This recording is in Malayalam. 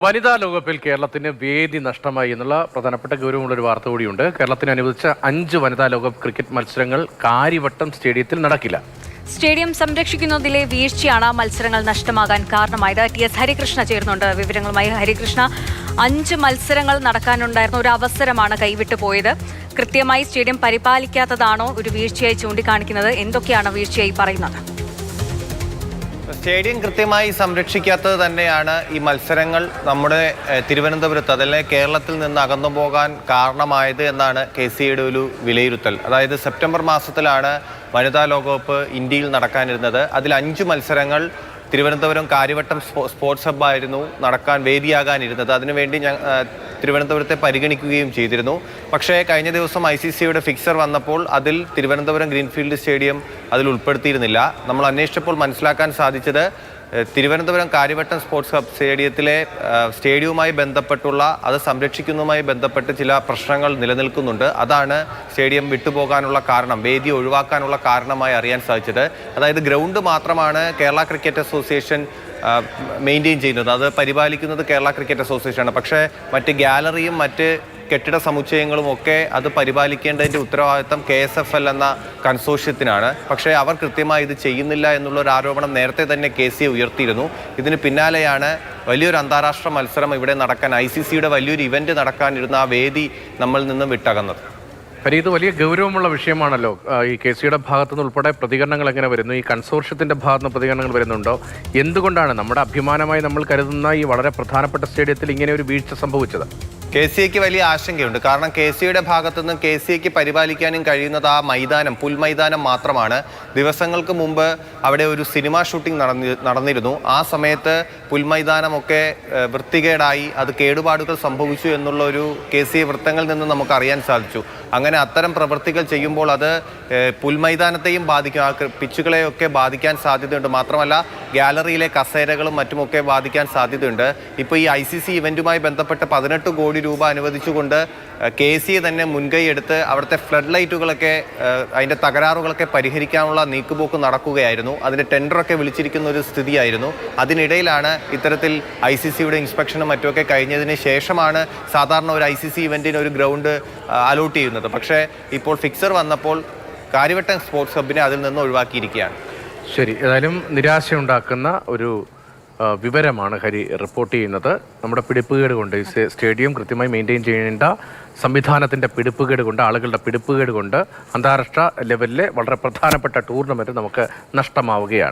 വനിതാ ലോകകപ്പിൽ കേരളത്തിന് വേദി നഷ്ടമായി എന്നുള്ള പ്രധാനപ്പെട്ട ഗൗരവമുള്ളൊരു വാർത്ത കൂടിയുണ്ട്. കേരളത്തിന് അനുവദിച്ച 5 വനിതാ ലോകകപ്പ് ക്രിക്കറ്റ് മത്സരങ്ങൾ കാര്യവട്ടം സ്റ്റേഡിയത്തിൽ നടക്കില്ല. സ്റ്റേഡിയം സംരക്ഷിക്കുന്നതിലെ വീഴ്ചയാണ് മത്സരങ്ങൾ നഷ്ടമാകാൻ കാരണമായത്. ടി.എസ്. ഹരികൃഷ്ണ ചേർന്നുണ്ട് വിവരങ്ങളുമായി. ഹരികൃഷ്ണ, 5 മത്സരങ്ങൾ നടക്കാനുണ്ടായിരുന്ന ഒരു അവസരമാണ് കൈവിട്ടു പോയത്. കൃത്യമായി സ്റ്റേഡിയം പരിപാലിക്കാത്തതാണോ ഒരു വീഴ്ചയായി ചൂണ്ടിക്കാണിക്കുന്നത്? എന്തൊക്കെയാണ് വീഴ്ചയായി പറയുന്നത്? സ്റ്റേഡിയം കൃത്യമായി സംരക്ഷിക്കാത്തത് തന്നെയാണ് ഈ മത്സരങ്ങൾ നമ്മുടെ തിരുവനന്തപുരത്ത് അതല്ലെങ്കിൽ കേരളത്തിൽ നിന്ന് അകന്നു പോകാൻ കാരണമായത് എന്നാണ് KCAയുടെ ഒരു വിലയിരുത്തൽ. അതായത് സെപ്റ്റംബർ മാസത്തിലാണ് വനിതാ ലോകകപ്പ് ഇന്ത്യയിൽ നടക്കാനിരുന്നത്. അതിൽ 5 മത്സരങ്ങൾ തിരുവനന്തപുരം കാര്യവട്ടം സ്പോർട്സ് ഹബ്ബായിരുന്നു നടക്കാൻ വേദിയാകാനിരുന്നത്. അതിനുവേണ്ടി തിരുവനന്തപുരത്തെ പരിഗണിക്കുകയും ചെയ്തിരുന്നു. പക്ഷേ കഴിഞ്ഞ ദിവസം ICCയുടെ ഫിക്സർ വന്നപ്പോൾ അതിൽ തിരുവനന്തപുരം ഗ്രീൻഫീൽഡ് സ്റ്റേഡിയം അതിൽ ഉൾപ്പെടുത്തിയിരുന്നില്ല. നമ്മൾ അന്വേഷിച്ചപ്പോൾ മനസ്സിലാക്കാൻ സാധിച്ചത് തിരുവനന്തപുരം കാര്യവട്ടം സ്പോർട്സ് ഹബ് സ്റ്റേഡിയവുമായി ബന്ധപ്പെട്ടുള്ള അത് സംരക്ഷിക്കുന്നതുമായി ബന്ധപ്പെട്ട് ചില പ്രശ്നങ്ങൾ നിലനിൽക്കുന്നുണ്ട്. അതാണ് സ്റ്റേഡിയം വിട്ടുപോകാനുള്ള കാരണം, വേദി ഒഴിവാക്കാനുള്ള കാരണമായി അറിയാൻ സാധിച്ചത്. അതായത് ഗ്രൗണ്ട് മാത്രമാണ് കേരള ക്രിക്കറ്റ് അസോസിയേഷൻ മെയിൻറ്റെയിൻ ചെയ്യുന്നത്, അത് പരിപാലിക്കുന്നത് കേരള ക്രിക്കറ്റ് അസോസിയേഷനാണ്. പക്ഷേ മറ്റ് ഗാലറിയും മറ്റ് കെട്ടിട സമുച്ചയങ്ങളും ഒക്കെ അത് പരിപാലിക്കേണ്ടതിൻ്റെ ഉത്തരവാദിത്തം KSFL എന്ന കൺസോർഷ്യത്തിനാണ്. പക്ഷേ അവർ കൃത്യമായി ഇത് ചെയ്യുന്നില്ല എന്നുള്ളൊരു ആരോപണം നേരത്തെ തന്നെ KCA ഉയർത്തിയിരുന്നു. ഇതിന് പിന്നാലെയാണ് വലിയൊരു അന്താരാഷ്ട്ര മത്സരം ഇവിടെ നടക്കാൻ, ICCയുടെ വലിയൊരു ഇവൻറ്റ് നടക്കാനിരുന്ന ആ വേദി നമ്മളിൽ നിന്നും വിട്ടകന്നത്. ഇത് വലിയ ഗൗരവമുള്ള വിഷയമാണല്ലോ. ഈ KCAയുടെ ഭാഗത്തുനിന്ന് ഉൾപ്പെടെ പ്രതികരണങ്ങൾ എങ്ങനെ വരുന്നു? ഈ കൺസോർഷ്യത്തിൻ്റെ ഭാഗത്തുനിന്ന് പ്രതികരണങ്ങൾ വരുന്നുണ്ടോ? എന്തുകൊണ്ടാണ് നമ്മുടെ അഭിമാനമായി നമ്മൾ കരുതുന്ന ഈ വളരെ പ്രധാനപ്പെട്ട സ്റ്റേഡിയത്തിൽ ഇങ്ങനെ ഒരു വീഴ്ച സംഭവിച്ചത്? KCAക്ക് വലിയ ആശങ്കയുണ്ട്. കാരണം KCAയുടെ ഭാഗത്തുനിന്ന് KCAക്ക് പരിപാലിക്കാനും കഴിയുന്നത് ആ മൈതാനം, പുൽമൈതാനം മാത്രമാണ്. ദിവസങ്ങൾക്ക് മുമ്പ് അവിടെ ഒരു സിനിമ ഷൂട്ടിംഗ് നടന്നിരുന്നു. ആ സമയത്ത് പുൽമൈതാനമൊക്കെ വൃത്തികേടായി, അത് കേടുപാടുകൾ സംഭവിച്ചു എന്നുള്ള ഒരു KCA വൃത്തങ്ങളിൽ നിന്ന് നമുക്ക് അറിയാൻ സാധിച്ചു. അങ്ങനെ അത്തരം പ്രവൃത്തികൾ ചെയ്യുമ്പോൾ അത് പുൽമൈതാനത്തെയും ബാധിക്കും, ആ പിച്ചുകളെയൊക്കെ ബാധിക്കാൻ സാധ്യതയുണ്ട്. മാത്രമല്ല ഗാലറിയിലെ കസേരകളും മറ്റുമൊക്കെ ബാധിക്കാൻ സാധ്യതയുണ്ട്. ഇപ്പോൾ ഈ ICC ഇവൻറ്റുമായി ബന്ധപ്പെട്ട് 18 കോടി രൂപ അനുവദിച്ചുകൊണ്ട് KCA തന്നെ മുൻകൈ എടുത്ത് അവിടുത്തെ ഫ്ലഡ് ലൈറ്റുകളൊക്കെ അതിൻ്റെ തകരാറുകളൊക്കെ പരിഹരിക്കാനുള്ള നീക്കുപോക്ക് നടക്കുകയായിരുന്നു. അതിൻ്റെ ടെൻഡറൊക്കെ വിളിച്ചിരിക്കുന്ന ഒരു സ്ഥിതിയായിരുന്നു. അതിനിടയിലാണ് ഇത്തരത്തിൽ ICCയുടെ ഇൻസ്പെക്ഷനും മറ്റുമൊക്കെ കഴിഞ്ഞതിന് ശേഷമാണ് സാധാരണ ഒരു ICC ഇവൻറ്റിന് ഒരു ഗ്രൗണ്ട് അലോട്ട് ചെയ്യുന്നത്. പക്ഷേ ഇപ്പോൾ ഫിക്സർ വന്നപ്പോൾ കാര്യവട്ടം സ്പോർട്സ് ഹബിനെ അതിൽ നിന്ന് ഒഴിവാക്കിയിരിക്കുകയാണ്. ശരി, ഏതായാലും നിരാശയുണ്ടാക്കുന്ന ഒരു വിവരമാണ് ഹരി റിപ്പോർട്ട് ചെയ്യുന്നത്. നമ്മുടെ പിടിപ്പുകേട് കൊണ്ട് ഈ സ്റ്റേഡിയം കൃത്യമായി മെയിൻറ്റെയിൻ ചെയ്യേണ്ട സംവിധാനത്തിൻ്റെ പിടിപ്പുകേട് കൊണ്ട്, ആളുകളുടെ പിടിപ്പുകേട് കൊണ്ട് അന്താരാഷ്ട്ര ലെവലിലെ വളരെ പ്രധാനപ്പെട്ട ടൂർണമെൻറ്റ് നമുക്ക് നഷ്ടമാവുകയാണ്.